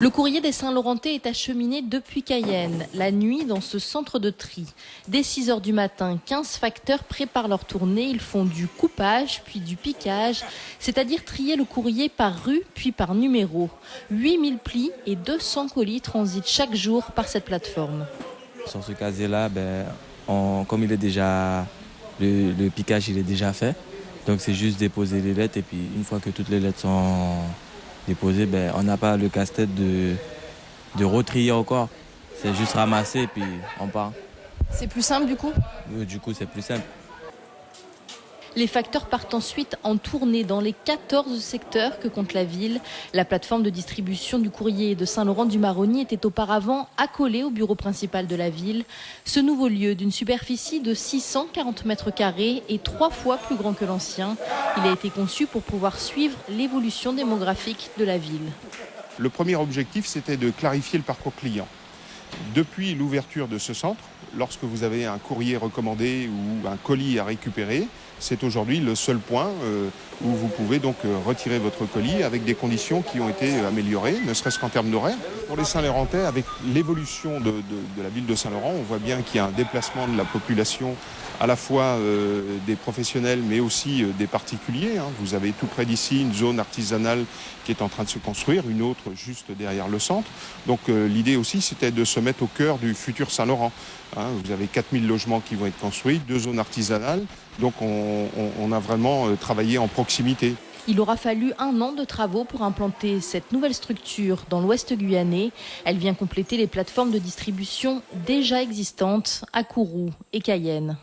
Le courrier des Saint-Laurentais est acheminé depuis Cayenne, la nuit dans ce centre de tri. Dès 6 h du matin, 15 facteurs préparent leur tournée. Ils font du coupage, puis du piquage, c'est-à-dire trier le courrier par rue, puis par numéro. 8000 plis et 200 colis transitent chaque jour par cette plateforme. Sur ce casier-là, comme il est déjà, le piquage il est déjà fait, donc c'est juste déposer les lettres et puis une fois que toutes les lettres sont déposées, on n'a pas le casse-tête de retrier encore. C'est juste ramasser et puis on part. C'est plus simple du coup ? Du coup, c'est plus simple. Les facteurs partent ensuite en tournée dans les 14 secteurs que compte la ville. La plateforme de distribution du courrier de Saint-Laurent-du-Maroni était auparavant accolée au bureau principal de la ville. Ce nouveau lieu, d'une superficie de 640 mètres carrés, est 3 fois plus grand que l'ancien. Il a été conçu pour pouvoir suivre l'évolution démographique de la ville. Le premier objectif, c'était de clarifier le parcours client. Depuis l'ouverture de ce centre, lorsque vous avez un courrier recommandé ou un colis à récupérer, c'est aujourd'hui le seul point où vous pouvez donc retirer votre colis avec des conditions qui ont été améliorées, ne serait-ce qu'en termes d'horaire. Pour les Saint-Laurentais, avec l'évolution de la ville de Saint-Laurent, on voit bien qu'il y a un déplacement de la population, à la fois des professionnels mais aussi des particuliers. Vous avez tout près d'ici une zone artisanale qui est en train de se construire, une autre juste derrière le centre. Donc l'idée aussi c'était de se mettre au cœur du futur Saint-Laurent. Vous avez 4000 logements qui vont être construits, 2 zones artisanales, donc on a vraiment travaillé en proximité. Il aura fallu 1 an de travaux pour implanter cette nouvelle structure dans l'ouest guyanais. Elle vient compléter les plateformes de distribution déjà existantes à Kourou et Cayenne.